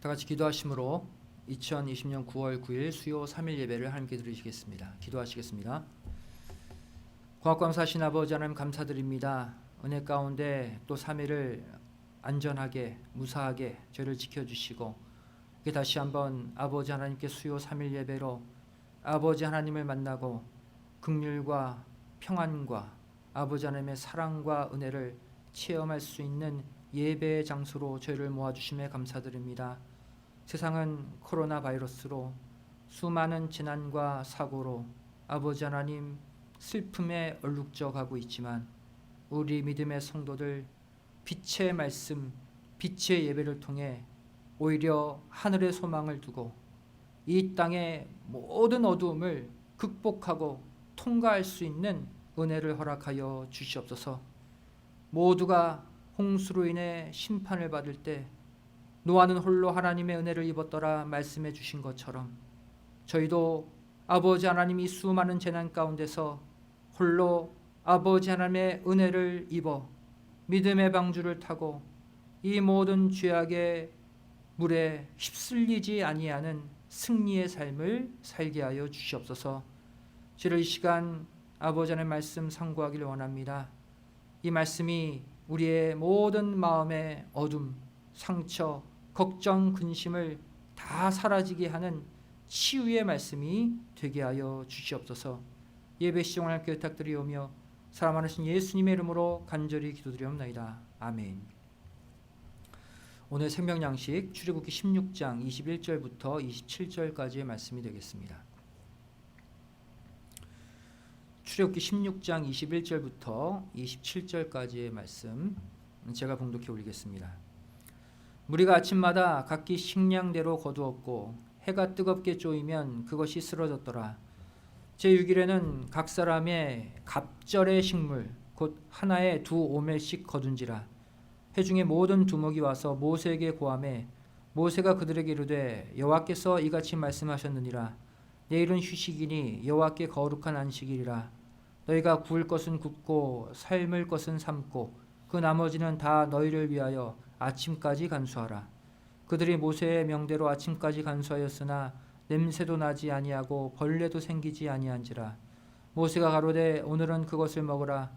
다 같이 기도하심으로 2020년 9월 9일 수요 3일 예배를 함께 드리시겠습니다. 기도하시겠습니다. 고맙감사하신 아버지 하나님 감사드립니다. 은혜 가운데 또 3일을 안전하게 무사하게 저를 지켜주시고 이렇게 다시 한번 아버지 하나님께 수요 3일 예배로 아버지 하나님을 만나고 긍휼과 평안과 아버지 하나님의 사랑과 은혜를 체험할 수 있는 예배의 장소로 저희를 모아주심에 감사드립니다. 세상은 코로나 바이러스로 수많은 재난과 사고로 아버지 하나님 슬픔에 얼룩져가고 있지만 우리 믿음의 성도들 빛의 말씀, 빛의 예배를 통해 오히려 하늘의 소망을 두고 이 땅의 모든 어두움을 극복하고 통과할 수 있는 은혜를 허락하여 주시옵소서. 모두가 홍수로 인해 심판을 받을 때 노아는 홀로 하나님의 은혜를 입었더라 말씀해 주신 것처럼 저희도 아버지 하나님이 수많은 재난 가운데서 홀로 아버지 하나님의 은혜를 입어 믿음의 방주를 타고 이 모든 죄악의 물에 휩쓸리지 아니하는 승리의 삶을 살게 하여 주시옵소서. 저를 이 시간 아버지 하나님의 말씀 상고하기를 원합니다. 이 말씀이 우리의 모든 마음의 어둠, 상처, 걱정, 근심을 다 사라지게 하는 치유의 말씀이 되게 하여 주시옵소서. 예배 시종을 함께 부탁드리오며 사랑하신 예수님의 이름으로 간절히 기도드리옵나이다. 아멘. 오늘 생명양식 출애굽기 16장 21절부터 27절까지의 말씀이 되겠습니다. 출애굽기 16장 21절부터 27절까지의 말씀 제가 봉독해 올리겠습니다. 무리가 아침마다 각기 식량대로 거두었고 해가 뜨겁게 쪼이면 그것이 쓰러졌더라. 제6일에는 각 사람의 갑절의 식물 곧 하나에 2오멜씩 거둔지라. 회중의 모든 두목이 와서 모세에게 고하매 모세가 그들에게 이르되 여호와께서 이같이 말씀하셨느니라. 내일은 휴식이니 여호와께 거룩한 안식일이라. 너희가 구울 것은 굽고 삶을 것은 삶고 그 나머지는 다 너희를 위하여 아침까지 간수하라. 그들이 모세의 명대로 아침까지 간수하였으나 냄새도 나지 아니하고 벌레도 생기지 아니한지라. 모세가 가로되 오늘은 그것을 먹으라.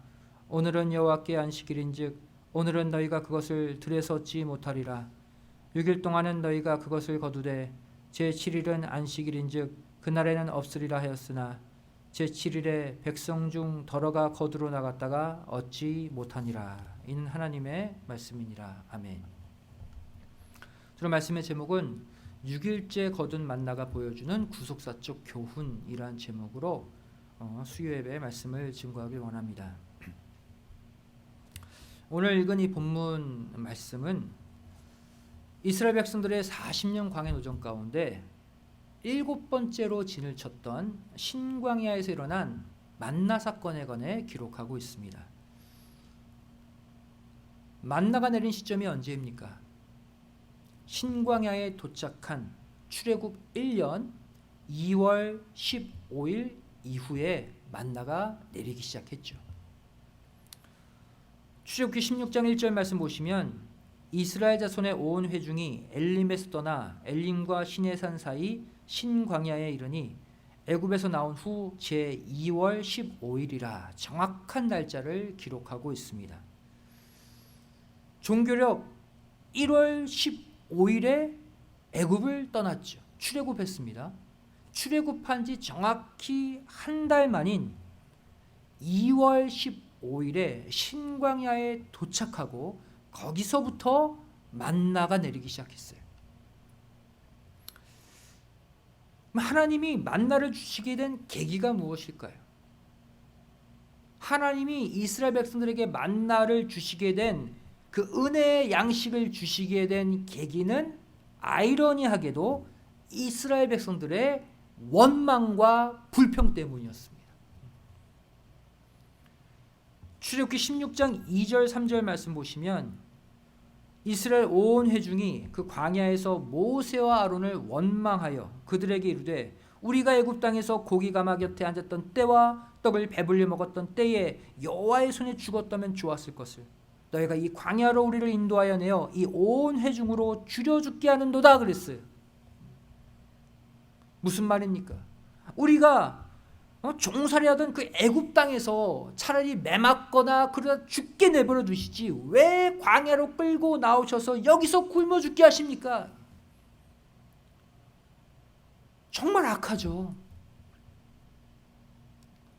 오늘은 여호와께 안식일인즉 오늘은 너희가 그것을 들에서 얻지 못하리라. 6일 동안은 너희가 그것을 거두되 제7일은 안식일인즉 그날에는 없으리라 하였으나 제7일에 백성 중 더러가 거두러 나갔다가 얻지 못하니라. 이는 하나님의 말씀이니라. 아멘. 오늘 말씀의 제목은 6일째 거둔 만나가 보여주는 구속사적 교훈이란 제목으로 수요예배의 말씀을 증거하길 원합니다. 오늘 읽은 이 본문 말씀은 이스라엘 백성들의 40년 광야 노정 가운데 7번째로 진을 쳤던 신광야에서 일어난 만나 사건에 관해 기록하고 있습니다. 만나가 내린 시점이 언제입니까? 신광야에 도착한 출애굽 1년 2월 15일 이후에 만나가 내리기 시작했죠. 출애굽기 16장 1절 말씀 보시면 이스라엘 자손의 온 회중이 엘림에서 떠나 엘림과 시내산 사이 신광야에 이르니 애굽에서 나온 후 제2월 15일이라 정확한 날짜를 기록하고 있습니다. 종교력 1월 15일에 애굽을 떠났죠. 출애굽했습니다. 출애굽한 지 정확히 한 달 만인 2월 15일에 신광야에 도착하고 거기서부터 만나가 내리기 시작했어요. 하나님이 만나를 주시게 된 계기가 무엇일까요? 하나님이 이스라엘 백성들에게 만나를 주시게 된 그 은혜의 양식을 주시게 된 계기는 아이러니하게도 이스라엘 백성들의 원망과 불평 때문이었습니다. 출애굽기 16장 2절 3절 말씀 보시면 이스라엘 온 회중이 그 광야에서 모세와 아론을 원망하여 그들에게 이르되 우리가 애굽 땅에서 고기 가마 곁에 앉았던 때와 떡을 배불리 먹었던 때에 여호와의 손에 죽었다면 좋았을 것을 너희가 이 광야로 우리를 인도하여 내어 이 온 회중으로 죽여 죽게 하는도다 그랬어요. 무슨 말입니까? 우리가 종살이하던 그 애굽 땅에서 차라리 매맞거나 그러다 죽게 내버려 두시지 왜 광야로 끌고 나오셔서 여기서 굶어 죽게 하십니까? 정말 악하죠.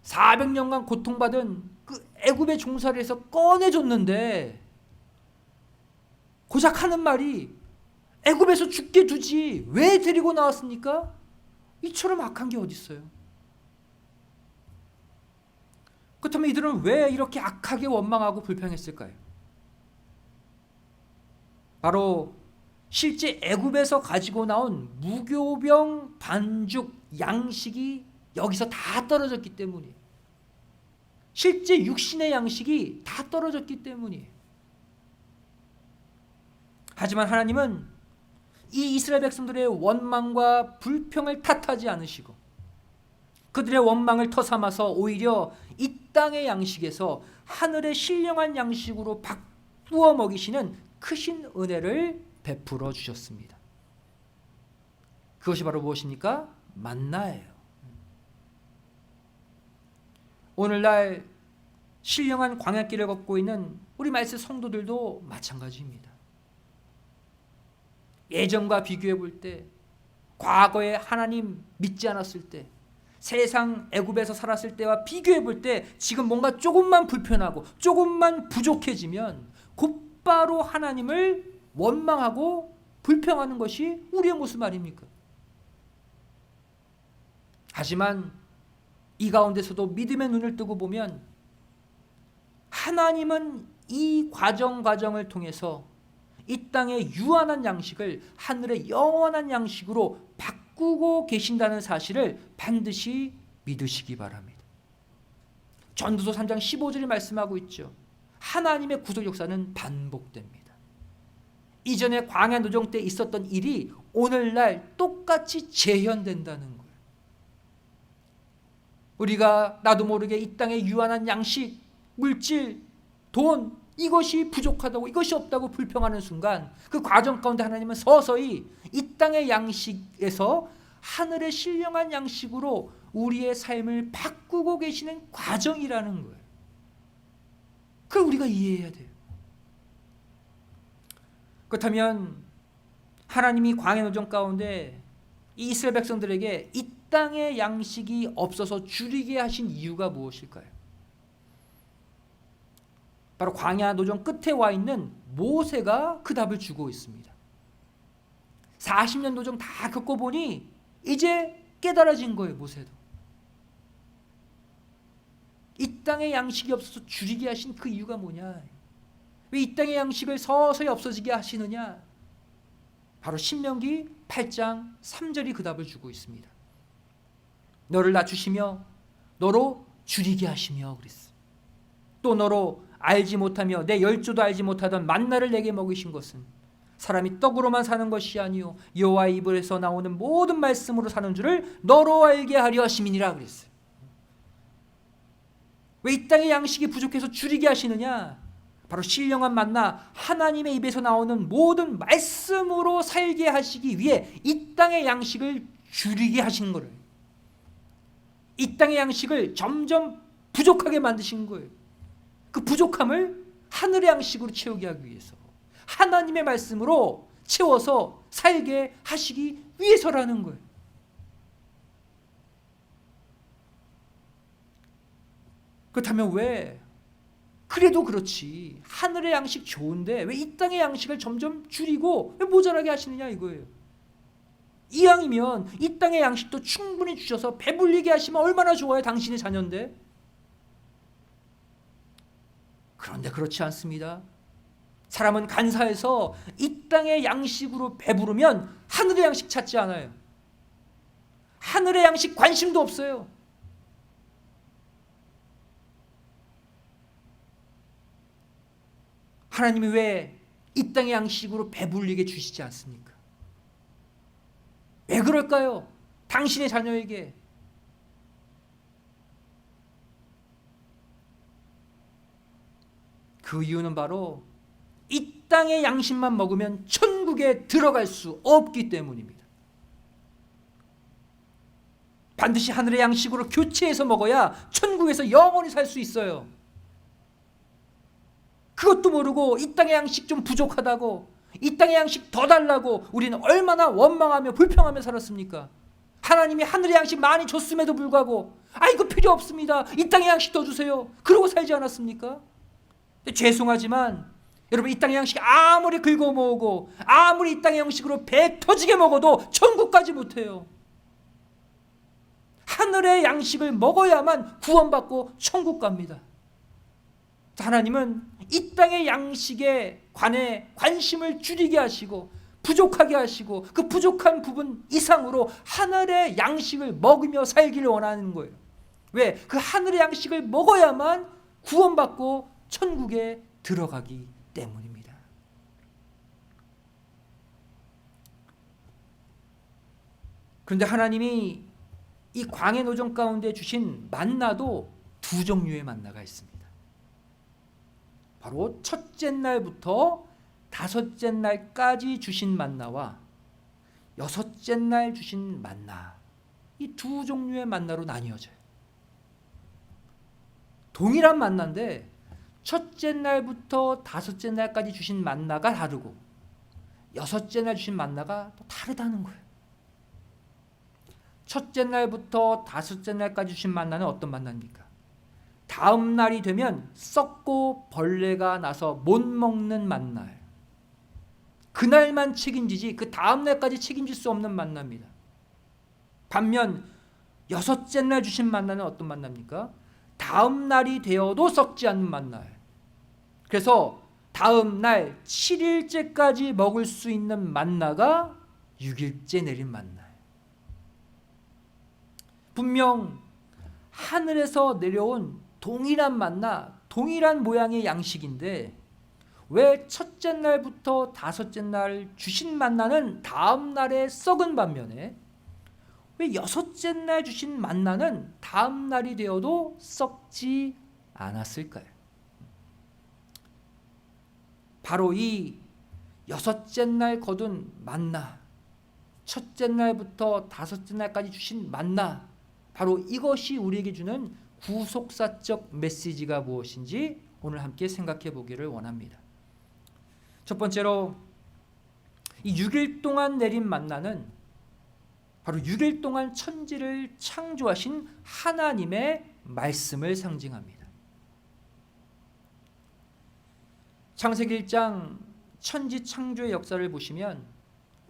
400년간 고통받은 그 애굽의 종살이에서 꺼내줬는데 고작 하는 말이 애굽에서 죽게 두지 왜 데리고 나왔습니까? 이처럼 악한 게 어디 있어요? 그렇다면 이들은 왜 이렇게 악하게 원망하고 불평했을까요? 바로 실제 애굽에서 가지고 나온 무교병 반죽 양식이 여기서 다 떨어졌기 때문이에요. 실제 육신의 양식이 다 떨어졌기 때문이에요. 하지만 하나님은 이 이스라엘 백성들의 원망과 불평을 탓하지 않으시고 그들의 원망을 터삼아서 오히려 이 땅의 양식에서 하늘의 신령한 양식으로 바꾸어 먹이시는 크신 은혜를 베풀어 주셨습니다. 그것이 바로 무엇입니까? 만나예요. 오늘날 신령한 광야길을 걷고 있는 우리 말씀 성도들도 마찬가지입니다. 예전과 비교해 볼 때, 과거에 하나님 믿지 않았을 때, 세상 애굽에서 살았을 때와 비교해 볼 때 지금 뭔가 조금만 불편하고 조금만 부족해지면 곧바로 하나님을 원망하고 불평하는 것이 우리의 모습 아닙니까? 하지만 이 가운데서도 믿음의 눈을 뜨고 보면 하나님은 이 과정을 통해서 이 땅의 유한한 양식을 하늘의 영원한 양식으로 바꾸고 계신다는 사실을 반드시 믿으시기 바랍니다. 전도서 3장 15절이 말씀하고 있죠. 하나님의 구속 역사는 반복됩니다. 이전에 광야 노정 때 있었던 일이 오늘날 똑같이 재현된다는 거예요. 우리가 나도 모르게 이 땅의 유한한 양식, 물질, 돈 이것이 부족하다고 이것이 없다고 불평하는 순간 그 과정 가운데 하나님은 서서히 이 땅의 양식에서 하늘의 신령한 양식으로 우리의 삶을 바꾸고 계시는 과정이라는 거예요. 그걸 우리가 이해해야 돼요. 그렇다면 하나님이 광야 노정 가운데 이 이스라엘 백성들에게 이 땅의 양식이 없어서 줄이게 하신 이유가 무엇일까요? 바로 광야 노정 끝에 와 있는 모세가 그 답을 주고 있습니다. 40년 노정 다 겪고 보니 이제 깨달아진 거예요. 모세도. 이 땅의 양식이 없어서 줄이게 하신 그 이유가 뭐냐? 왜 이 땅의 양식을 서서히 없어지게 하시느냐? 바로 신명기 8장 3절이 그 답을 주고 있습니다. 너를 낮추시며 너로 줄이게 하시며 그랬어요. 또 너로 알지 못하며 내 열조도 알지 못하던 만나를 내게 먹이신 것은 사람이 떡으로만 사는 것이 아니요 여호와의 입에서 나오는 모든 말씀으로 사는 줄을 너로 알게 하려 하심이니라 그랬어요. 왜 이 땅의 양식이 부족해서 줄이게 하시느냐? 바로 신령한 만나 하나님의 입에서 나오는 모든 말씀으로 살게 하시기 위해 이 땅의 양식을 줄이게 하신 거예요. 이 땅의 양식을 점점 부족하게 만드신 거예요. 그 부족함을 하늘의 양식으로 채우게 하기 위해서 하나님의 말씀으로 채워서 살게 하시기 위해서라는 거예요. 그렇다면 왜 그래도 그렇지 하늘의 양식 좋은데 왜 이 땅의 양식을 점점 줄이고 왜 모자라게 하시느냐 이거예요. 이왕이면 이 땅의 양식도 충분히 주셔서 배불리게 하시면 얼마나 좋아요. 당신의 자녀인데. 그런데 그렇지 않습니다. 사람은 간사해서 이 땅의 양식으로 배부르면 하늘의 양식 찾지 않아요. 하늘의 양식 관심도 없어요. 하나님이 왜 이 땅의 양식으로 배불리게 주시지 않습니까? 왜 그럴까요? 당신의 자녀에게. 그 이유는 바로 이 땅의 양식만 먹으면 천국에 들어갈 수 없기 때문입니다. 반드시 하늘의 양식으로 교체해서 먹어야 천국에서 영원히 살 수 있어요. 그것도 모르고 이 땅의 양식 좀 부족하다고, 이 땅의 양식 더 달라고 우리는 얼마나 원망하며 불평하며 살았습니까? 하나님이 하늘의 양식 많이 줬음에도 불구하고 이거 필요 없습니다, 이 땅의 양식 더 주세요, 그러고 살지 않았습니까? 죄송하지만 여러분, 이 땅의 양식 아무리 긁어 모으고 아무리 이 땅의 양식으로 배 터지게 먹어도 천국까지 못해요. 하늘의 양식을 먹어야만 구원받고 천국 갑니다. 하나님은 이 땅의 양식에 관해 관심을 줄이게 하시고 부족하게 하시고 그 부족한 부분 이상으로 하늘의 양식을 먹으며 살기를 원하는 거예요. 왜? 그 하늘의 양식을 먹어야만 구원받고 천국에 들어가기 때문입니다. 그런데 하나님이 이 광해 노정 가운데 주신 만나도 두 종류의 만나가 있습니다. 바로 첫째 날부터 다섯째 날까지 주신 만나와 여섯째 날 주신 만나, 이 두 종류의 만나로 나뉘어져요. 동일한 만나인데 첫째 날부터 다섯째 날까지 주신 만나가 다르고 여섯째 날 주신 만나가 또 다르다는 거예요. 첫째 날부터 다섯째 날까지 주신 만나는 어떤 만나입니까? 다음 날이 되면 썩고 벌레가 나서 못 먹는 만나예요. 그날만 책임지지 그 다음 날까지 책임질 수 없는 만나입니다. 반면 여섯째 날 주신 만나는 어떤 만나입니까? 다음 날이 되어도 썩지 않는 만나예요. 그래서 다음 날 7일째까지 먹을 수 있는 만나가 6일째 내린 만나예요. 분명 하늘에서 내려온 동일한 만나, 동일한 모양의 양식인데 왜 첫째 날부터 다섯째 날 주신 만나는 다음 날에 썩은 반면에 왜 여섯째 날 주신 만나는 다음 날이 되어도 썩지 않았을까요? 바로 이 여섯째 날 거둔 만나, 첫째 날부터 다섯째 날까지 주신 만나, 바로 이것이 우리에게 주는 구속사적 메시지가 무엇인지 오늘 함께 생각해 보기를 원합니다. 첫 번째로 이 6일 동안 내린 만나는 바로 6일 동안 천지를 창조하신 하나님의 말씀을 상징합니다. 창세기 1장 천지 창조의 역사를 보시면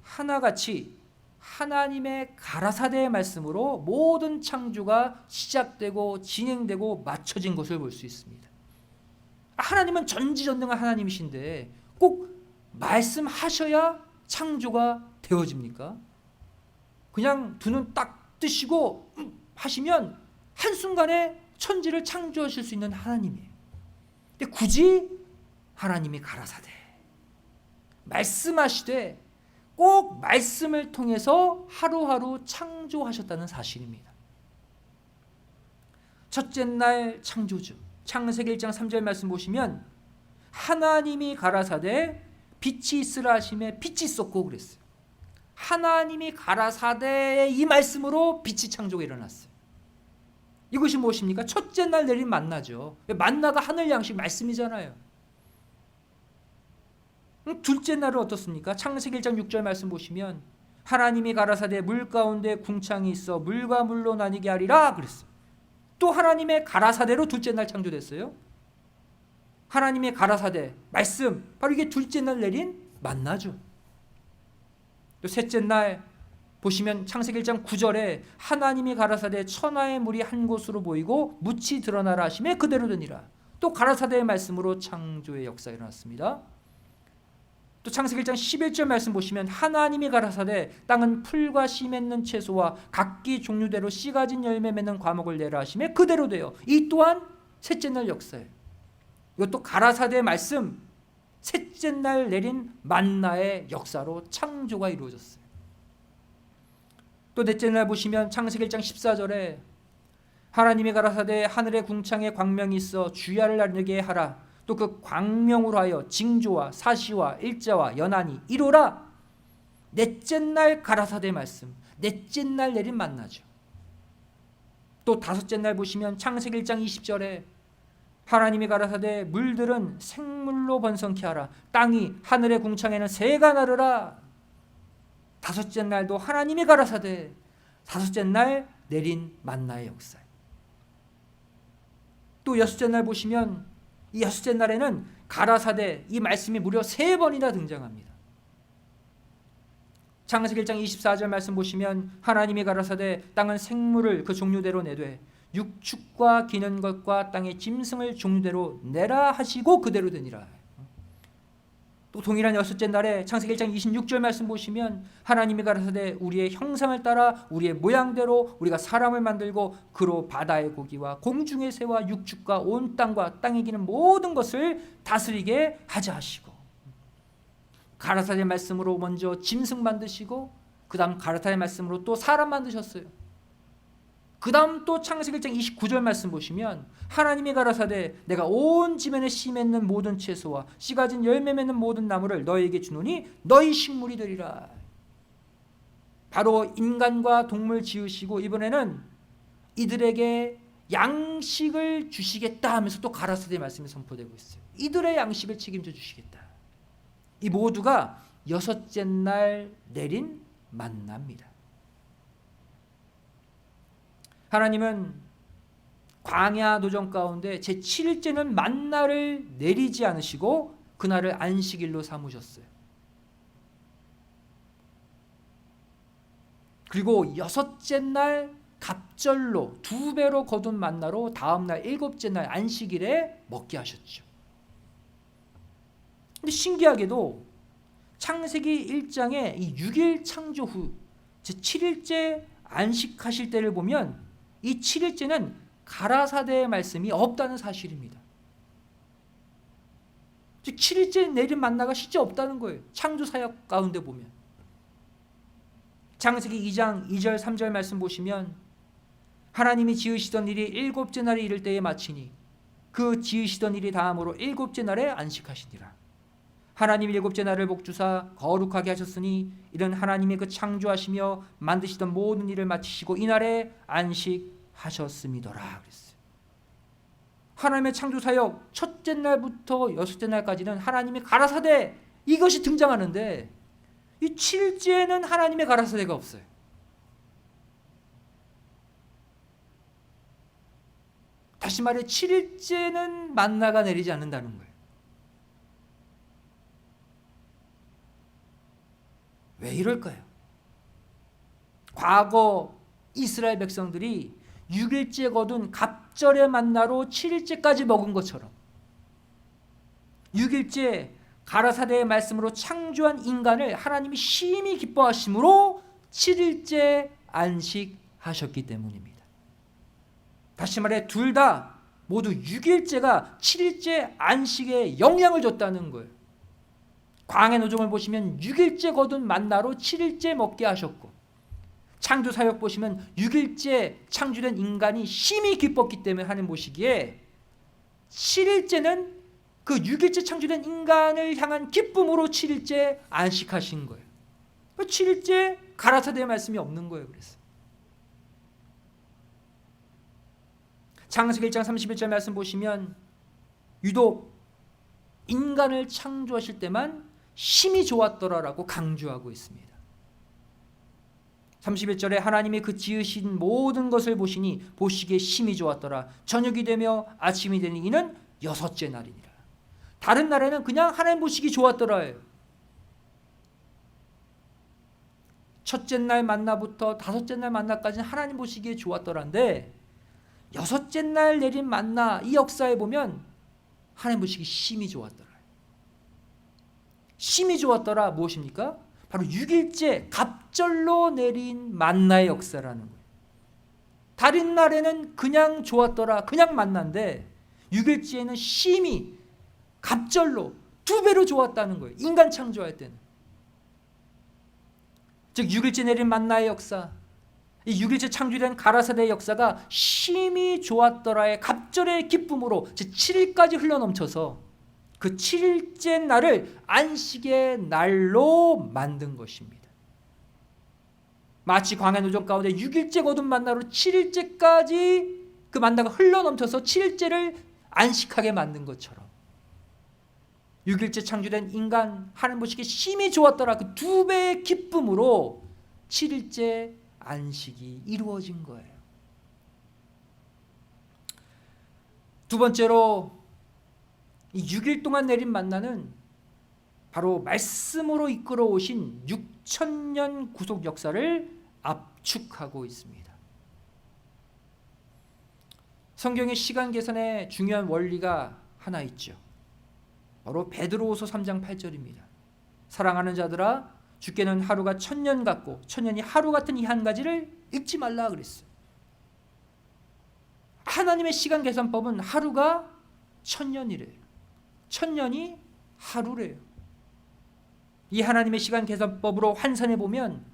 하나같이 하나님의 가라사대의 말씀으로 모든 창조가 시작되고 진행되고 맞춰진 것을 볼 수 있습니다. 하나님은 전지전능한 하나님이신데 꼭 말씀하셔야 창조가 되어집니까? 그냥 두 눈 딱 뜨시고 하시면 한순간에 천지를 창조하실 수 있는 하나님이에요. 근데 굳이 하나님이 가라사대 말씀하시되 꼭 말씀을 통해서 하루하루 창조하셨다는 사실입니다. 첫째 날 창조주, 창세기 1장 3절 말씀 보시면 하나님이 가라사대 빛이 있으라 하심에 빛이 있었고 그랬어요. 하나님이 가라사대의 이 말씀으로 빛이 창조가 일어났어요. 이것이 무엇입니까? 첫째 날 내린 만나죠. 만나가 하늘 양식 말씀이잖아요. 둘째 날은 어떻습니까? 창세기 1장 6절 말씀 보시면 하나님이 가라사대 물 가운데 궁창이 있어 물과 물로 나뉘게 하리라 그랬어요. 또 하나님의 가라사대로 둘째 날 창조됐어요. 하나님의 가라사대 말씀, 바로 이게 둘째 날 내린 만나죠. 또 셋째 날 보시면 창세기 1장 9절에 하나님이 가라사대 천하의 물이 한 곳으로 보이고 묻이 드러나라 하심에 그대로 되니라. 또 가라사대의 말씀으로 창조의 역사가 일어났습니다. 또 창세기 1장 11절 말씀 보시면 하나님이 가라사대 땅은 풀과 씨 맺는 채소와 각기 종류대로 씨 가진 열매 맺는 과목을 내라 하심에 그대로 돼요. 이 또한 셋째 날 역사예요. 이것도 가라사대의 말씀, 셋째 날 내린 만나의 역사로 창조가 이루어졌어요. 또 넷째 날 보시면 창세기 1장 14절에 하나님이 가라사대 하늘의 궁창에 광명이 있어 주야를 나르게 하라. 또 그 광명으로 하여 징조와 사시와 일자와 연한이 이루라. 넷째 날 가라사대 말씀, 넷째 날 내린 만나죠. 또 다섯째 날 보시면 창세기 1장 20절에 하나님이 가라사대 물들은 생물로 번성케 하라. 땅이 하늘의 궁창에는 새가 나르라. 다섯째 날도 하나님이 가라사대 다섯째 날 내린 만나의 역사. 또 여섯째 날 보시면 이 여섯째 날에는 가라사대 이 말씀이 무려 3번이나 등장합니다. 창세기 1장 24절 말씀 보시면 하나님이 가라사대 땅은 생물을 그 종류대로 내되 육축과 기는 것과 땅의 짐승을 종류대로 내라 하시고 그대로 되니라. 또 동일한 여섯째 날에 창세기 1장 26절 말씀 보시면 하나님이 가라사대 우리의 형상을 따라 우리의 모양대로 우리가 사람을 만들고 그로 바다의 고기와 공중의 새와 육축과 온 땅과 땅에 기는 모든 것을 다스리게 하자 하시고, 가라사대 말씀으로 먼저 짐승 만드시고 그 다음 가라사대 말씀으로 또 사람 만드셨어요. 그 다음 또 창세기 1장 29절 말씀 보시면 하나님이 가라사대 내가 온 지면에 씨 맺는 모든 채소와 씨 가진 열매 맺는 모든 나무를 너희에게 주노니 너희 식물이 되리라. 바로 인간과 동물 지으시고 이번에는 이들에게 양식을 주시겠다 하면서 또 가라사대 말씀이 선포되고 있어요. 이들의 양식을 책임져 주시겠다. 이 모두가 여섯째 날 내린 만나입니다. 하나님은 광야 노정 가운데 제7일째는 만나를 내리지 않으시고 그날을 안식일로 삼으셨어요. 그리고 여섯째 날 갑절로 2배로 거둔 만나로 다음 날 일곱째 날 안식일에 먹게 하셨죠. 근데 신기하게도 창세기 1장의 이 6일 창조 후 제7일째 안식하실 때를 보면 이 7일째는 가라사대의 말씀이 없다는 사실입니다. 즉 7일째 내린 만나가 실제 없다는 거예요. 창조 사역 가운데 보면 창세기 2장 2절 3절 말씀 보시면 하나님이 지으시던 일이 일곱째 날에 이를 때에 마치니 그 지으시던 일이 다음으로 일곱째 날에 안식하시니라. 하나님이 일곱째 날을 복주사 거룩하게 하셨으니 이는 하나님의 그 창조하시며 만드시던 모든 일을 마치시고 이날에 안식하셨음이더라 그랬어요. 하나님의 창조 사역 첫째 날부터 여섯째 날까지는 하나님이 가라사대 이것이 등장하는데 이 7일째는 하나님의 가라사대가 없어요. 다시 말해 7일째는 만나가 내리지 않는다는 거예요. 왜 이럴까요? 과거 이스라엘 백성들이 6일째 거둔 갑절의 만나로 7일째까지 먹은 것처럼 6일째 가라사대의 말씀으로 창조한 인간을 하나님이 심히 기뻐하심으로 7일째 안식하셨기 때문입니다. 다시 말해 둘 다 모두 6일째가 7일째 안식에 영향을 줬다는 거예요. 광야 노정을 보시면 6일째 거둔 만나로 7일째 먹게 하셨고 창조 사역 보시면 6일째 창조된 인간이 심히 기뻤기 때문에 하나님 보시기에 7일째는 그 6일째 창조된 인간을 향한 기쁨으로 7일째 안식하신 거예요. 7일째 가라사대의 말씀이 없는 거예요. 그래서 창세기 1장 31절 말씀 보시면 유독 인간을 창조하실 때만 심히 좋았더라라고 강조하고 있습니다. 31절에 하나님이 그 지으신 모든 것을 보시니 보시기에 심히 좋았더라. 저녁이 되며 아침이 되니 이는 여섯째 날이니라. 다른 날에는 그냥 하나님 보시기 좋았더라예요. 첫째 날 만나부터 다섯째 날 만나까지는 하나님 보시기에 좋았더라인데 여섯째 날 내린 만나 이 역사에 보면 하나님 보시기 심히 좋았더라. 심히 좋았더라 무엇입니까? 바로 6일째 갑절로 내린 만나의 역사라는 거예요. 다른 날에는 그냥 좋았더라, 그냥 만난데 6일째에는 심히 갑절로 2배로 좋았다는 거예요. 인간 창조할 때는. 즉 6일째 내린 만나의 역사, 이 6일째 창조된 가라사대의 역사가 심히 좋았더라의 갑절의 기쁨으로 제 7일까지 흘러넘쳐서 그 7일째 날을 안식의 날로 만든 것입니다. 마치 광야 노정 가운데 6일째 거둔 만나로 7일째까지 그 만나가 흘러넘쳐서 7일째를 안식하게 만든 것처럼 6일째 창조된 인간 하나님 보시기에 심히 좋았더라 그 2배의 기쁨으로 7일째 안식이 이루어진 거예요. 두 번째로 이 6일 동안 내린 만나는 바로 말씀으로 이끌어 오신 6,000년 구속 역사를 압축하고 있습니다. 성경의 시간 계산에 중요한 원리가 하나 있죠. 바로 베드로후서 3장 8절입니다. 사랑하는 자들아 주께는 하루가 1000년 같고 1000년이 하루 같은 이 한 가지를 잊지 말라 그랬어요. 하나님의 시간 계산법은 하루가 1000년이래요. 1000년이 하루래요. 이 하나님의 시간 계산법으로 환산해 보면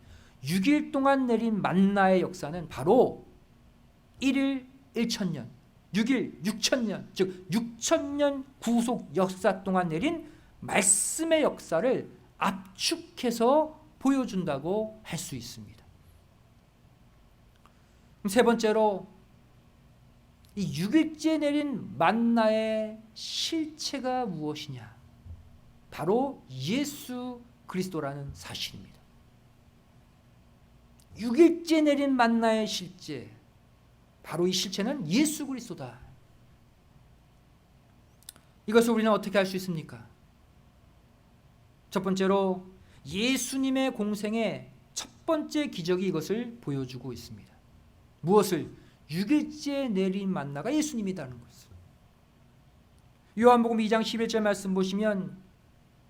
6일 동안 내린 만나의 역사는 바로 1일 1000년, 6일 6000년, 즉 6000년 구속 역사 동안 내린 말씀의 역사를 압축해서 보여준다고 할 수 있습니다. 세 번째로 이 6일째 내린 만나의 실체가 무엇이냐? 바로 예수 그리스도라는 사실입니다. 6일째 내린 만나의 실제, 바로 이 실체는 예수 그리스도다. 이것을 우리는 어떻게 알 수 있습니까? 첫 번째로 예수님의 공생의 첫 번째 기적이 이것을 보여주고 있습니다. 무엇을? 6일째 내린 만나가 예수님이라는 것을. 요한복음 2장 11절 말씀 보시면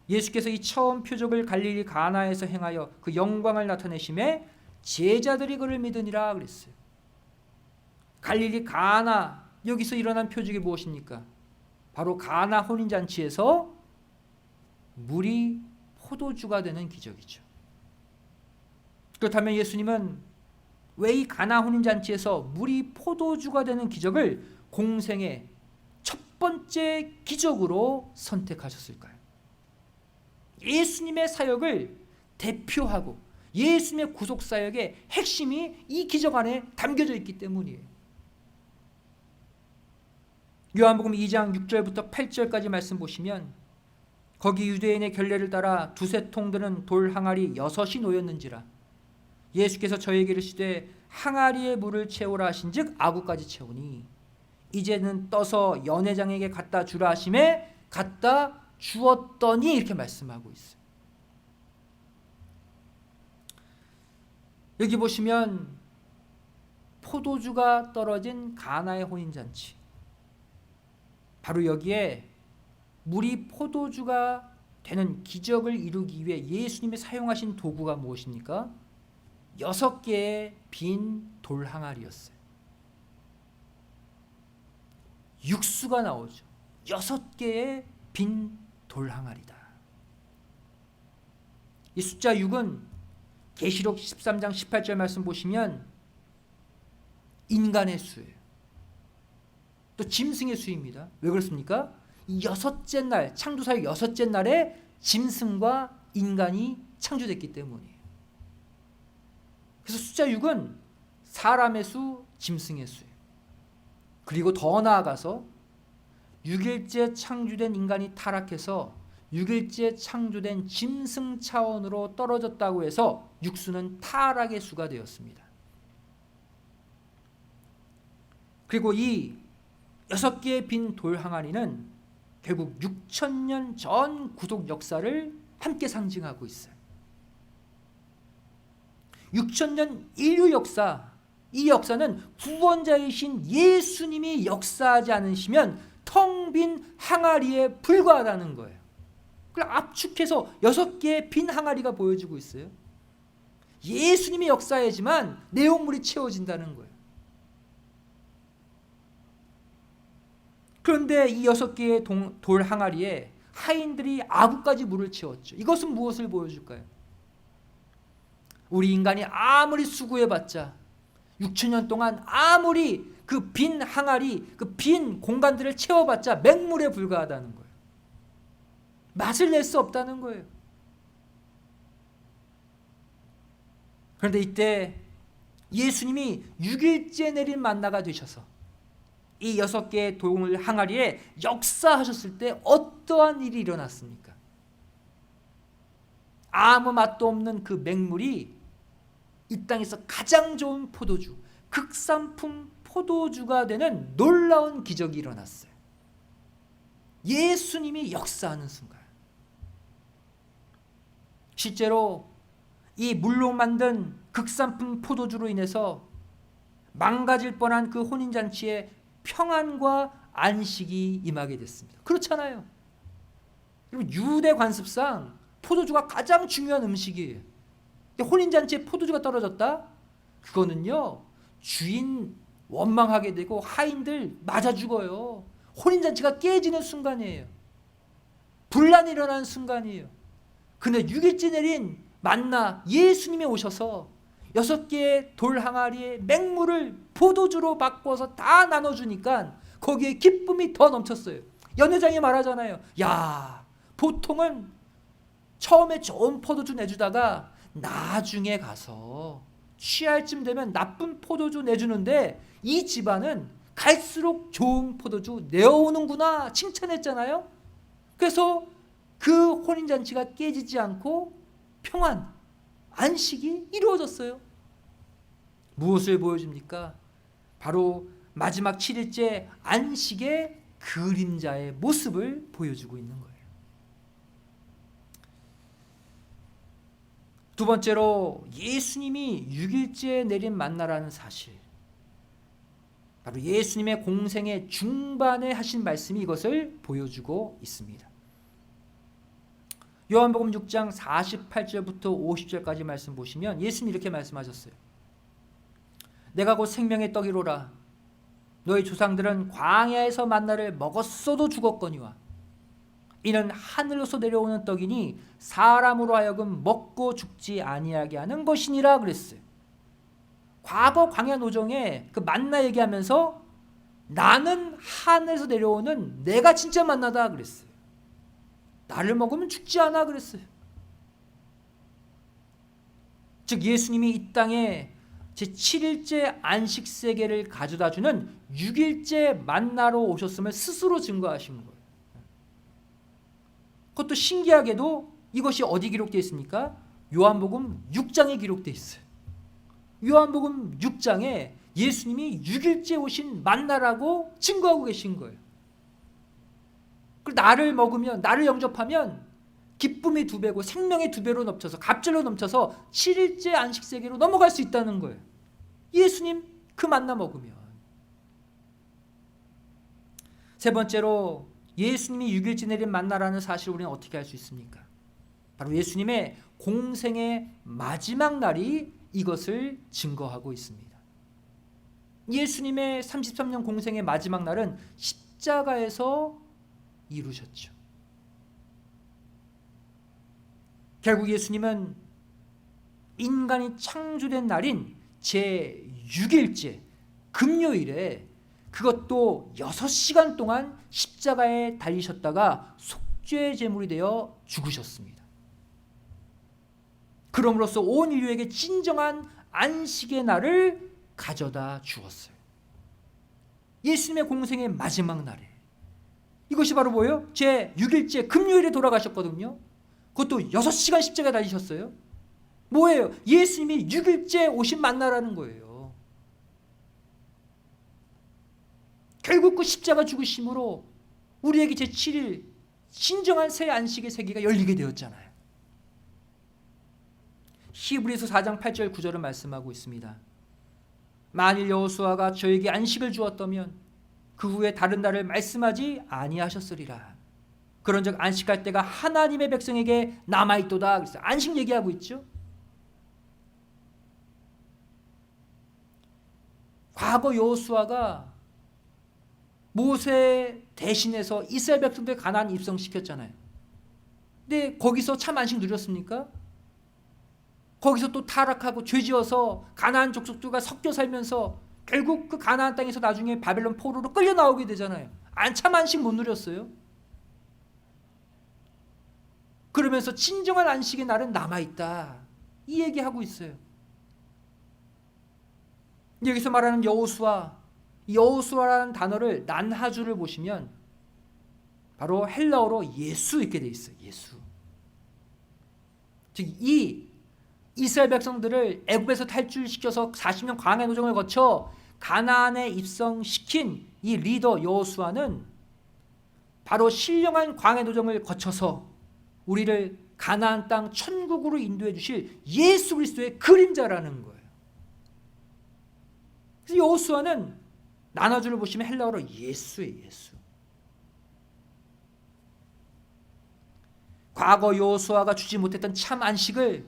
예수께서 이 처음 표적을 갈릴리 가나에서 행하여 그 영광을 나타내심에 제자들이 그를 믿으니라 그랬어요. 갈릴리 가나, 여기서 일어난 표적이 무엇입니까? 바로 가나 혼인잔치에서 물이 포도주가 되는 기적이죠. 그렇다면 예수님은 왜 이 가나 혼인잔치에서 물이 포도주가 되는 기적을 공생의 첫 번째 기적으로 선택하셨을까요? 예수님의 사역을 대표하고 예수님의 구속사역의 핵심이 이 기적 안에 담겨져 있기 때문이에요. 요한복음 2장 6절부터 8절까지 말씀 보시면 거기 유대인의 결례를 따라 두세 통 드는 돌 항아리 6이 놓였는지라 예수께서 저에게 이르시되 항아리에 물을 채우라 하신즉 아구까지 채우니 이제는 떠서 연회장에게 갖다 주라 하심에 갖다 주었더니 이렇게 말씀하고 있어요. 여기 보시면 포도주가 떨어진 가나의 혼인잔치, 바로 여기에 물이 포도주가 되는 기적을 이루기 위해 예수님이 사용하신 도구가 무엇입니까? 6개의 빈 돌항아리였어요. 육수가 나오죠. 6개의 빈 돌항아리다. 이 숫자 6은 계시록 13장 18절 말씀 보시면 인간의 수예요. 또 짐승의 수입니다. 왜 그렇습니까? 이 6째 날, 창조사의 6째 날에 짐승과 인간이 창조됐기 때문이에요. 그래서 숫자 6은 사람의 수, 짐승의 수예요. 그리고 더 나아가서 6일째 창조된 인간이 타락해서 6일째 창조된 짐승 차원으로 떨어졌다고 해서 육수는 타락의 수가 되었습니다. 그리고 이 6개의 빈 돌 항아리는 결국 6000년 전 구속 역사를 함께 상징하고 있어요. 6000년 인류 역사, 이 역사는 구원자이신 예수님이 역사하지 않으시면 텅 빈 항아리에 불과하다는 거예요. 그걸 압축해서 6개의 빈 항아리가 보여주고 있어요. 예수님이 역사해야지만 내용물이 채워진다는 거예요. 그런데 이 6개의 돌 항아리에 하인들이 아구까지 물을 채웠죠. 이것은 무엇을 보여줄까요? 우리 인간이 아무리 수고해봤자 6000년 동안 아무리 그 빈 항아리, 그 빈 공간들을 채워봤자 맹물에 불과하다는 거예요. 맛을 낼 수 없다는 거예요. 그런데 이때 예수님이 6일째 내린 만나가 되셔서 이 6개의 돌 항아리에 역사하셨을 때 어떠한 일이 일어났습니까? 아무 맛도 없는 그 맹물이 이 땅에서 가장 좋은 포도주, 극산품 포도주가 되는 놀라운 기적이 일어났어요. 예수님이 역사하는 순간. 실제로 이 물로 만든 극산품 포도주로 인해서 망가질 뻔한 그 혼인잔치에 평안과 안식이 임하게 됐습니다. 그렇잖아요. 여러분, 유대 관습상 포도주가 가장 중요한 음식이에요. 혼인잔치에 포도주가 떨어졌다? 그거는요, 주인 원망하게 되고 하인들 맞아 죽어요. 혼인잔치가 깨지는 순간이에요. 분란이 일어나는 순간이에요. 근데 6일째 내린 만나 예수님이 오셔서 6개의 돌 항아리에 맹물을 포도주로 바꿔서 다 나눠주니까 거기에 기쁨이 더 넘쳤어요. 연회장이 말하잖아요. 야, 보통은 처음에 좋은 포도주 내주다가 나중에 가서 취할 쯤 되면 나쁜 포도주 내주는데 이 집안은 갈수록 좋은 포도주 내어오는구나 칭찬했잖아요. 그래서 그 혼인잔치가 깨지지 않고 평안, 안식이 이루어졌어요. 무엇을 보여줍니까? 바로 마지막 7일째 안식의 그림자의 모습을 보여주고 있는 거예요. 두 번째로 예수님이 6일째 내린 만나라는 사실, 바로 예수님의 공생의 중반에 하신 말씀이 이것을 보여주고 있습니다. 요한복음 6장 48절부터 50절까지 말씀 보시면 예수님이 이렇게 말씀하셨어요. 내가 곧 생명의 떡이로라. 너희 조상들은 광야에서 만나를 먹었어도 죽었거니와 이는 하늘로서 내려오는 떡이니 사람으로 하여금 먹고 죽지 아니하게 하는 것이니라 그랬어요. 과거 광야 노정에 그 만나 얘기하면서 나는 하늘에서 내려오는 내가 진짜 만나다 그랬어요. 나를 먹으면 죽지 않아 그랬어요. 즉 예수님이 이 땅에 제7일째 안식세계를 가져다주는 6일째 만나로 오셨음을 스스로 증거하신 거예요. 그것도 신기하게도 이것이 어디 기록되어 있습니까? 요한복음 6장에 기록되어 있어요. 요한복음 6장에 예수님이 6일째 오신 만나라고 증거하고 계신 거예요. 나를 먹으면, 나를 영접하면 기쁨이 2배고 생명이 2배로 넘쳐서 갑절로 넘쳐서 7일째 안식세계로 넘어갈 수 있다는 거예요. 예수님 그 만나 먹으면. 세 번째로 예수님이 6일째 내린 만나라는 사실을 우리는 어떻게 알 수 있습니까? 바로 예수님의 공생의 마지막 날이 이것을 증거하고 있습니다. 예수님의 33년 공생의 마지막 날은 십자가에서 이루셨죠. 결국 예수님은 인간이 창조된 날인 제6일째 금요일에 그것도 6시간 동안 십자가에 달리셨다가 속죄 제물이 되어 죽으셨습니다. 그럼으로써 온 인류에게 진정한 안식의 날을 가져다 주었어요. 예수님의 공생의 마지막 날에 이것이 바로 뭐예요? 제6일째 금요일에 돌아가셨거든요. 그것도 6시간 십자가에 달리셨어요. 뭐예요? 예수님이 6일째 오신 만나라는 거예요. 결국 그 십자가 죽으심으로 우리에게 제7일 진정한 새 안식의 세계가 열리게 되었잖아요. 히브리서 4장 8절 9절을 말씀하고 있습니다. 만일 여호수아가 저에게 안식을 주었다면 그 후에 다른 날을 말씀하지 아니하셨으리라. 그런즉 안식할 때가 하나님의 백성에게 남아있도다. 그래서 안식 얘기하고 있죠. 과거 여호수아가 모세 대신해서 이스라엘 백성들 가나안 입성시켰잖아요. 근데 거기서 참 안식 누렸습니까? 거기서 또 타락하고 죄지어서 가나안 족속들과 섞여 살면서 결국 그 가나안 땅에서 나중에 바벨론 포로로 끌려 나오게 되잖아요. 참 안식 못 누렸어요. 그러면서 진정한 안식의 날은 남아있다, 이 얘기하고 있어요. 여기서 말하는 여호수아라는 단어를 난하주를 보시면 바로 헬라어로 예수 이렇게 돼 있어요. 예수. 즉 이 이스라엘 백성들을 애굽에서 탈출시켜서 40년 광야 노정을 거쳐 가나안에 입성시킨 이 리더 여호수아는 바로 신령한 광야 노정을 거쳐서 우리를 가나안 땅 천국으로 인도해 주실 예수 그리스도의 그림자라는 거예요. 그래서 여호수아는 나눠주를 보시면 헬라어로 예수예요. 예수. 과거 여호수아가 주지 못했던 참 안식을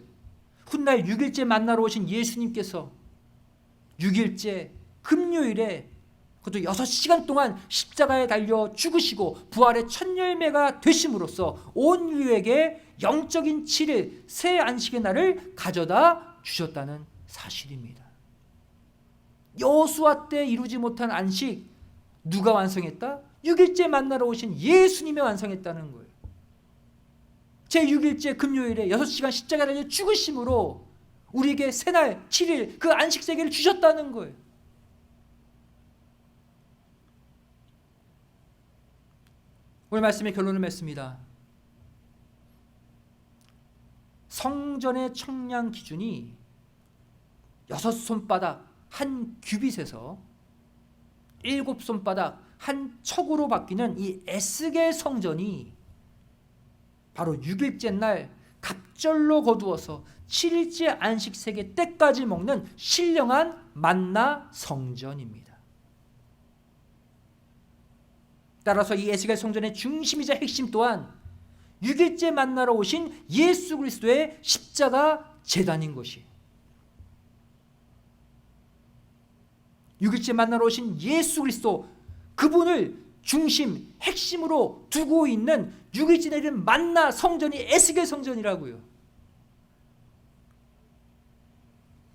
훗날 6일째 만나러 오신 예수님께서 6일째 금요일에 그것도 6시간 동안 십자가에 달려 죽으시고 부활의 첫 열매가 되심으로써 온 인류에게 영적인 7일 새 안식의 날을 가져다 주셨다는 사실입니다. 여호수아 때 이루지 못한 안식 누가 완성했다? 6일째 만나러 오신 예수님이 완성했다는 거예요. 제6일째 금요일에 6시간 십자가에 달려 죽으심으로 우리에게 새날 7일 그 안식 세계를 주셨다는 거예요. 오늘 말씀의 결론을 맺습니다. 성전의 청량 기준이 6손바닥 한 규빗에서 7손바닥 한 척으로 바뀌는 이 에스겔 성전이 바로 6일째 날 갑절로 거두어서 7일째 안식 세계 때까지 먹는 신령한 만나 성전입니다. 따라서 이 에스겔 성전의 중심이자 핵심 또한 6일째 만나러 오신 예수 그리스도의 십자가 제단인 것이에요. 6일째 만나러 오신 예수 그리스도, 그분을 중심, 핵심으로 두고 있는 6일째 내리는 만나 성전이 에스겔 성전이라고요.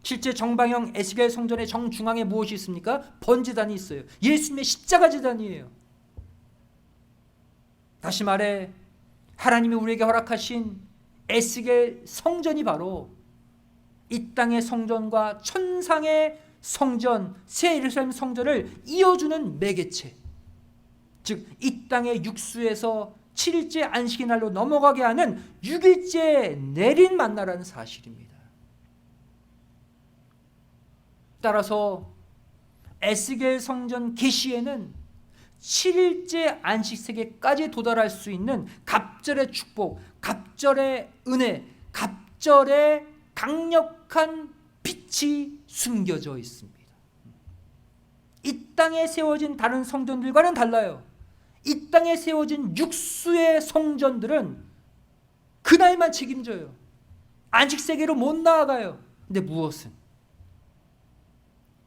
실제 정방형 에스겔 성전의 정중앙에 무엇이 있습니까? 번제단이 있어요. 예수님의 십자가 제단이에요. 다시 말해 하나님이 우리에게 허락하신 에스겔 성전이 바로 이 땅의 성전과 천상의 성전, 새 예루살렘 성전을 이어주는 매개체, 즉 이 땅의 육수에서 7일째 안식의 날로 넘어가게 하는 6일째 내린 만나라는 사실입니다. 따라서 에스겔 성전 계시에는 7일째 안식 세계까지 도달할 수 있는 갑절의 축복, 갑절의 은혜, 갑절의 강력한 빛이 숨겨져 있습니다. 이 땅에 세워진 다른 성전들과는 달라요. 이 땅에 세워진 육수의 성전들은 그날만 책임져요. 안식 세계로 못 나아가요. 근데 무엇은?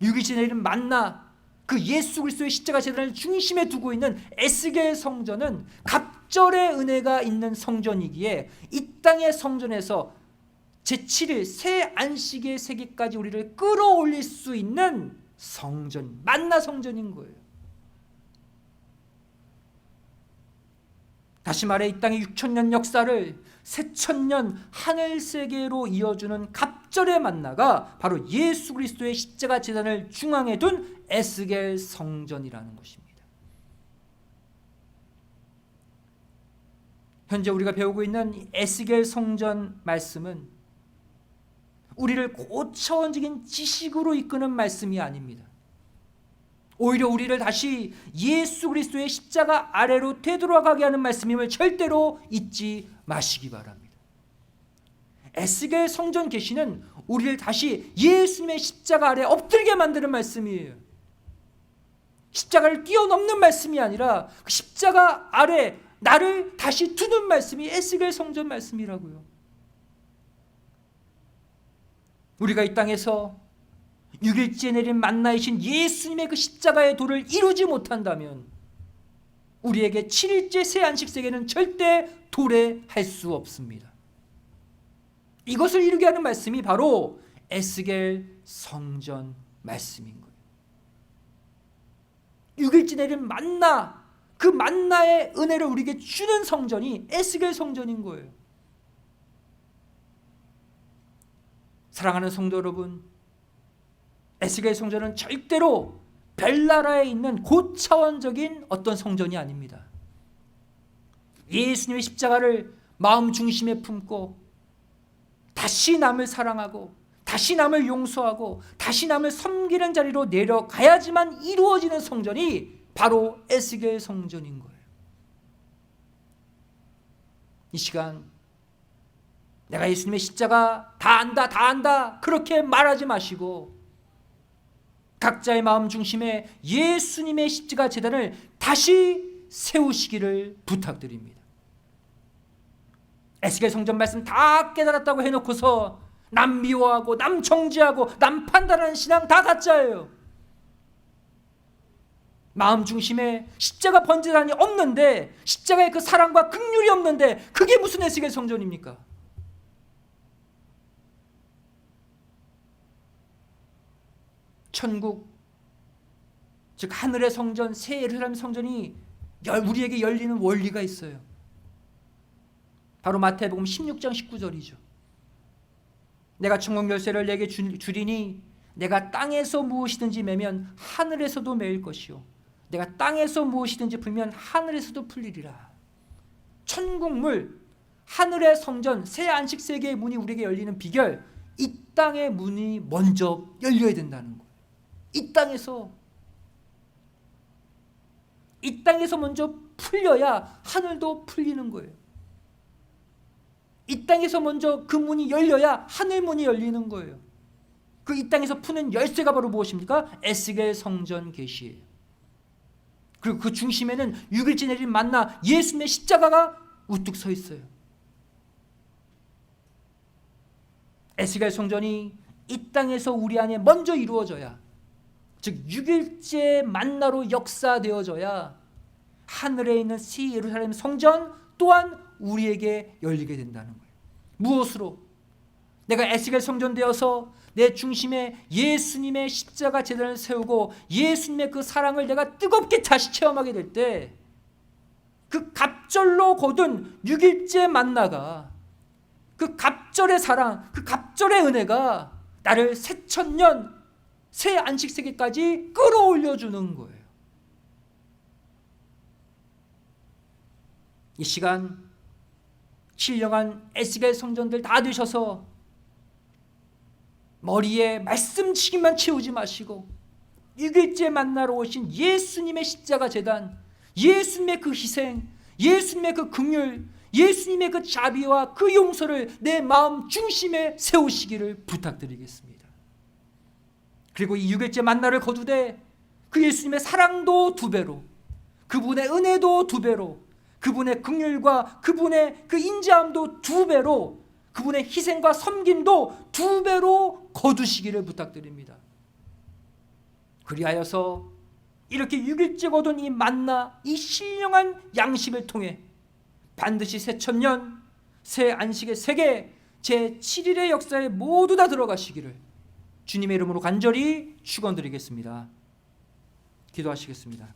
6일째 내리는 만나, 그 예수 그리스도의 십자가 제단을 중심에 두고 있는 에스겔 성전은 갑절의 은혜가 있는 성전이기에 이 땅의 성전에서 제7일 새 안식의 세계까지 우리를 끌어올릴 수 있는 성전, 만나 성전인 거예요. 다시 말해 이 땅의 6천년 역사를 새천년 하늘 세계로 이어주는 갑절의 만나가 바로 예수 그리스도의 십자가 제단을 중앙에 둔 에스겔 성전이라는 것입니다. 현재 우리가 배우고 있는 에스겔 성전 말씀은 우리를 고차원적인 지식으로 이끄는 말씀이 아닙니다. 오히려 우리를 다시 예수 그리스도의 십자가 아래로 되돌아가게 하는 말씀임을 절대로 잊지 마시기 바랍니다. 에스겔 성전 계시는 우리를 다시 예수님의 십자가 아래 엎드리게 만드는 말씀이에요. 십자가를 뛰어넘는 말씀이 아니라 그 십자가 아래 나를 다시 두는 말씀이 에스겔 성전 말씀이라고요. 우리가 이 땅에서 6일째 내린 만나이신 예수님의 그 십자가의 도를 이루지 못한다면 우리에게 7일째 새 안식 세계는 절대 도래할 수 없습니다. 이것을 이루게 하는 말씀이 바로 에스겔 성전 말씀인 거예요. 6일째 내린 만나, 그 만나의 은혜를 우리에게 주는 성전이 에스겔 성전인 거예요. 사랑하는 성도 여러분, 에스겔 성전은 절대로 별나라에 있는 고차원적인 어떤 성전이 아닙니다. 예수님의 십자가를 마음 중심에 품고 다시 남을 사랑하고 다시 남을 용서하고 다시 남을 섬기는 자리로 내려가야지만 이루어지는 성전이 바로 에스겔 성전인 거예요. 이 시간 내가 예수님의 십자가 다 안다 그렇게 말하지 마시고 각자의 마음 중심에 예수님의 십자가 제단을 다시 세우시기를 부탁드립니다. 에스겔 성전 말씀 다 깨달았다고 해놓고서 남 미워하고 남 정죄하고 남 판단하는 신앙 다 가짜예요. 마음 중심에 십자가 번제단이 없는데, 십자가의 그 사랑과 긍휼이 없는데 그게 무슨 에스겔 성전입니까? 천국, 즉 하늘의 성전, 새 예루살렘 성전이 우리에게 열리는 원리가 있어요. 바로 마태복음 16장 19절이죠. 내가 천국 열쇠를 내게 주리니 내가 땅에서 무엇이든지 매면 하늘에서도 매일 것이요 내가 땅에서 무엇이든지 풀면 하늘에서도 풀리리라. 천국물, 하늘의 성전, 새 안식 세계의 문이 우리에게 열리는 비결, 이 땅의 문이 먼저 열려야 된다는 거예요. 이 땅에서 먼저 풀려야 하늘도 풀리는 거예요. 이 땅에서 먼저 그 문이 열려야 하늘 문이 열리는 거예요. 그 이 땅에서 푸는 열쇠가 바로 무엇입니까? 에스겔 성전 계시예요. 그리고 그 중심에는 6일째 내린 만나 예수님의 십자가가 우뚝 서 있어요. 에스겔 성전이 이 땅에서 우리 안에 먼저 이루어져야, 즉 6일째 만나로 역사되어져야 하늘에 있는 새 예루살렘 성전 또한 우리에게 열리게 된다는 거예요. 무엇으로? 내가 에스겔 성전 되어서 내 중심에 예수님의 십자가 제단을 세우고 예수님의 그 사랑을 내가 뜨겁게 다시 체험하게 될 때, 그 갑절로 거둔 6일째 만나가, 그 갑절의 사랑, 그 갑절의 은혜가 나를 새천년 새 안식 세계까지 끌어올려 주는 거예요. 이 시간 신령한 에스겔 성전들 다 되셔서 머리에 말씀치기만 채우지 마시고 6일째 만나러 오신 예수님의 십자가 제단, 예수님의 그 희생, 예수님의 그 긍휼, 예수님의 그 자비와 그 용서를 내 마음 중심에 세우시기를 부탁드리겠습니다. 그리고 이 6일째 만나를 거두되 그 예수님의 사랑도 2배로, 그분의 은혜도 2배로, 그분의 긍휼과 그분의 그 인자함도 2배로, 그분의 희생과 섬김도 2배로 거두시기를 부탁드립니다. 그리하여서 이렇게 6일째 거둔 이 만나, 이 신령한 양식을 통해 반드시 새천년 새 안식의 세계 제7일의 역사에 모두 다 들어가시기를 주님의 이름으로 간절히 축원드리겠습니다. 기도하시겠습니다.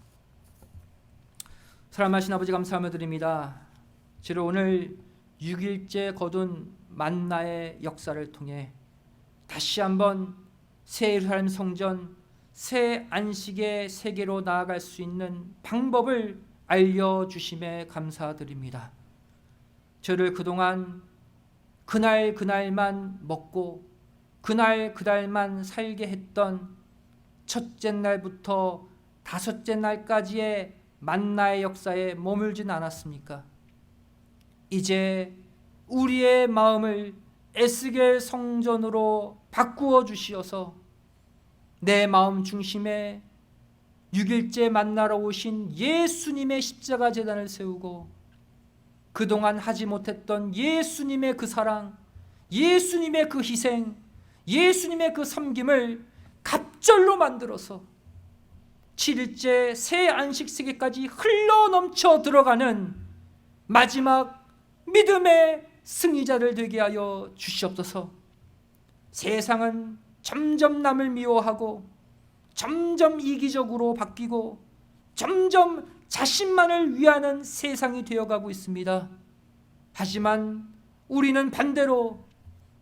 사랑하신 아버지, 감사하며 드립니다. 주로 오늘 6일째 거둔 만나의 역사를 통해 다시 한번 새 예루살렘 성전, 새 안식의 세계로 나아갈 수 있는 방법을 알려주심에 감사드립니다. 저를 그동안 그날만 먹고 그날만 살게 했던 첫째 날부터 5째 날까지의 만나의 역사에 머물진 않았습니까? 이제 우리의 마음을 에스겔 성전으로 바꾸어 주시어서 내 마음 중심에 6일째 만나러 오신 예수님의 십자가 제단을 세우고 그동안 하지 못했던 예수님의 그 사랑, 예수님의 그 희생, 예수님의 그 섬김을 갑절로 만들어서 7일째 새 안식 세계까지 흘러 넘쳐 들어가는 마지막 믿음의 승리자를 되게 하여 주시옵소서. 세상은 점점 남을 미워하고 점점 이기적으로 바뀌고 점점 자신만을 위하는 세상이 되어가고 있습니다. 하지만 우리는 반대로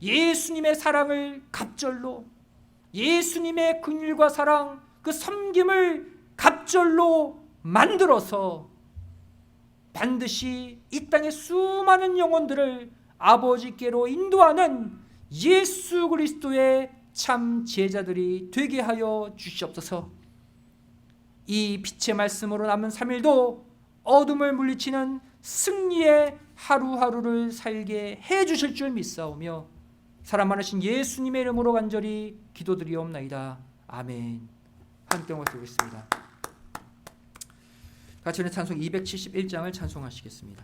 예수님의 사랑을 갑절로, 예수님의 긍휼과 사랑, 그 섬김을 갑절로 만들어서 반드시 이 땅의 수많은 영혼들을 아버지께로 인도하는 예수 그리스도의 참 제자들이 되게 하여 주시옵소서. 이 빛의 말씀으로 남은 3일도 어둠을 물리치는 승리의 하루하루를 살게 해 주실 줄 믿사오며 사랑 많으신 예수님의 이름으로 간절히 기도드리옵나이다. 아멘. 함께 올려드리겠습니다. 같이 우리 찬송 271장을 찬송하시겠습니다.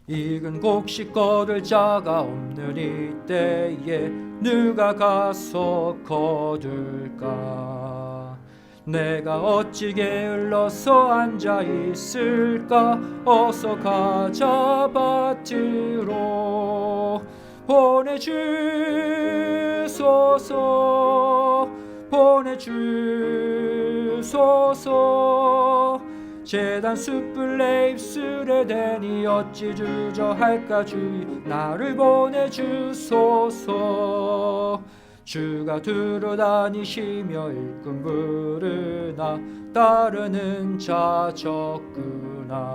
익은 곡식 거둘 자가 없는 이때에 누가 가서 거둘까? 내가 어찌 게을러서 앉아 있을까? 어서 가자 밭으로 보내주소서, 보내주소서. 제단 숯불 내 입술에 대니 어찌 주저할까? 주여 나를 보내주소서. 주가 두루 다니시며 일꾼 부르나 따르는 자 적구나.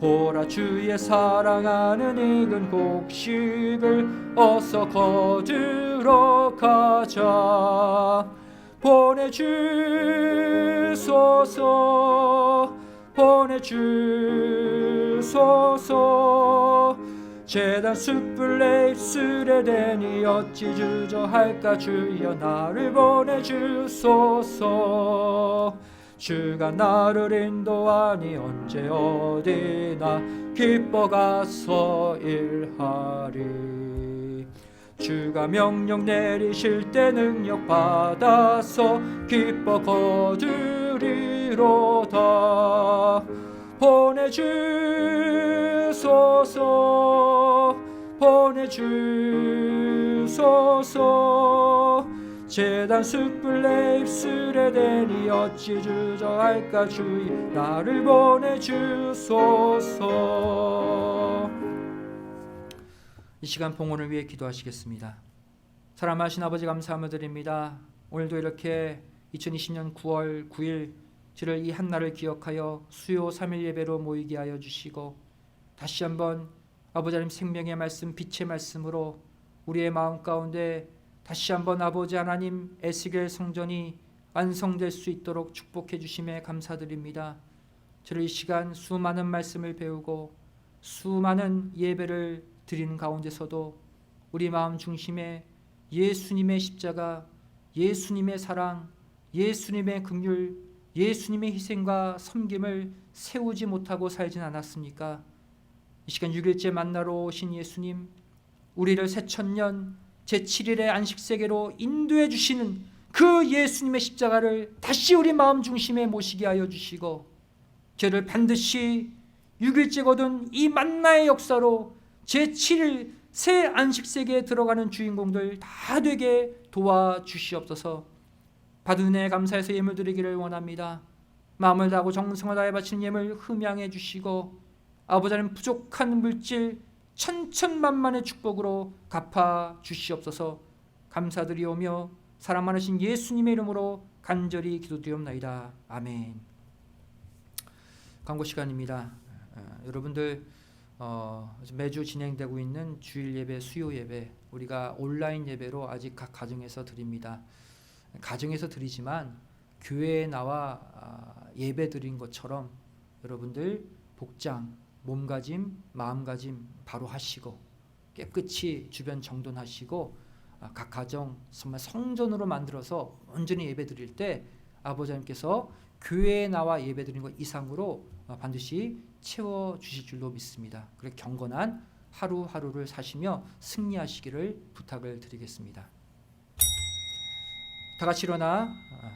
보라 주의 사랑하는 익은 곡식을 어서 거두러 가자. 보내주소서, 보내주소서. 제단 숯불 내 입술에 대니 어찌 주저할까? 주여 나를 보내주소서. 주가 나를 인도하니 언제 어디나 기뻐 가서 일하리. 주가 명령 내리실 때 능력 받아서 기뻐 거두리로다. 보내주소서, 보내주소서. 제단 숯불 내 입술에 대니 어찌 주저할까? 주여 나를 보내주소서. 이 시간 봉헌을 위해 기도하시겠습니다. 사랑하신 아버지 감사함을 드립니다. 오늘도 이렇게 2020년 9월 9일 주를 이 한날을 기억하여 수요 3일 예배로 모이게 하여 주시고 다시 한번 아버지 하나님 생명의 말씀 빛의 말씀으로 우리의 마음 가운데 다시 한번 아버지 하나님 에스겔 성전이 완성될 수 있도록 축복해 주심에 감사드립니다. 저를 이 시간 수많은 말씀을 배우고 수많은 예배를 드리는 가운데서도 우리 마음 중심에 예수님의 십자가, 예수님의 사랑, 예수님의 긍휼, 예수님의 희생과 섬김을 세우지 못하고 살진 않았습니까? 이 시간 6일째 만나러 오신 예수님, 우리를 새천년 제7일의 안식세계로 인도해 주시는 그 예수님의 십자가를 다시 우리 마음 중심에 모시게 하여 주시고 저를 반드시 6일째 거둔 이 만나의 역사로 제7일 새 안식세계에 들어가는 주인공들 다 되게 도와주시옵소서. 받은 은혜에 감사해서 예물 드리기를 원합니다. 마음을 다하고 정성을 다해 바친 예물 흠양해 주시고 아버지 하나님 부족한 물질 천천만만의 축복으로 갚아 주시옵소서. 감사드리오며 사랑 많으신 예수님의 이름으로 간절히 기도드리옵나이다. 아멘. 광고 시간입니다. 여러분들 매주 진행되고 있는 주일 예배, 수요 예배 우리가 온라인 예배로 아직 각 가정에서 드립니다. 가정에서 드리지만 교회에 나와 예배 드린 것처럼 여러분들 복장, 몸가짐, 마음가짐 바로 하시고 깨끗이 주변 정돈하시고 각 가정 정말 성전으로 만들어서 온전히 예배 드릴 때 아버지 하나님께서 교회에 나와 예배 드린 것 이상으로 반드시 채워주실 줄로 믿습니다. 그래 경건한 하루하루를 사시며 승리하시기를 부탁을 드리겠습니다. 다 같이 일어나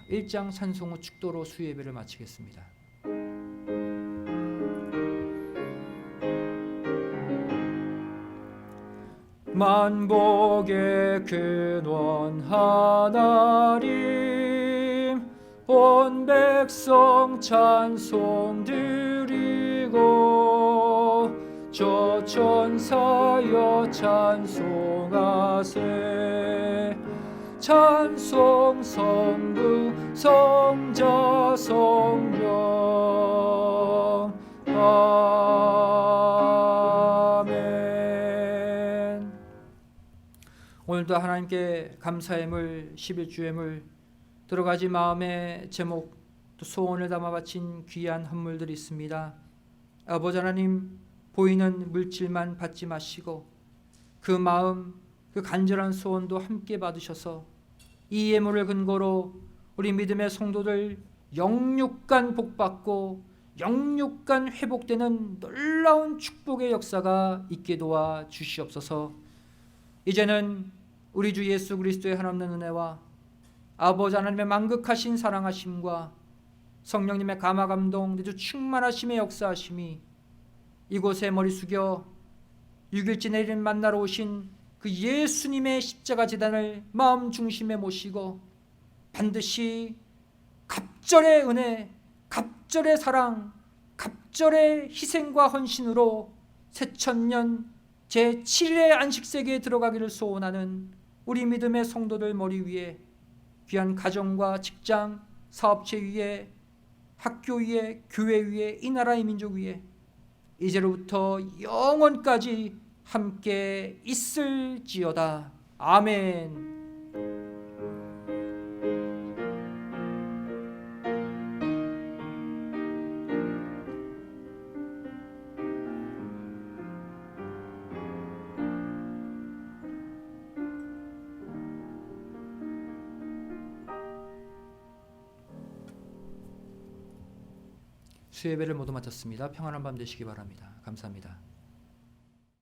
1장 찬송 후 축도로 수요 예배를 마치겠습니다. 만복의 근원 하나님 온 백성 찬송 드리고 저 천사여 찬송하세. 찬송 성부 성자 성령 아멘. 오늘도 하나님께 감사의 물 11주의 물 들어가지 마음의 제목 또 소원을 담아 바친 귀한 헌물들이 있습니다. 아버지 하나님, 보이는 물질만 받지 마시고 그 마음, 그 간절한 소원도 함께 받으셔서 이 예물을 근거로 우리 믿음의 성도들 영육간 복받고 영육간 회복되는 놀라운 축복의 역사가 있게 도와 주시옵소서. 이제는 우리 주 예수 그리스도의 한없는 은혜와 아버지 하나님의 만극하신 사랑하심과 성령님의 감화감동 내주 충만하심의 역사하심이 이곳에 머리 숙여 6일째 내일 만나러 오신 그 예수님의 십자가 제단을 마음 중심에 모시고 반드시 갑절의 은혜, 갑절의 사랑, 갑절의 희생과 헌신으로 새천년 제7일의 안식세계에 들어가기를 소원하는 우리 믿음의 성도들 머리 위에 귀한 가정과 직장, 사업체 위에, 학교 위에, 교회 위에, 이 나라의 민족 위에 이제로부터 영원까지 함께 있을지어다. 아멘. 수요예배를 모두 마쳤습니다. 평안한 밤 되시기 바랍니다. 감사합니다.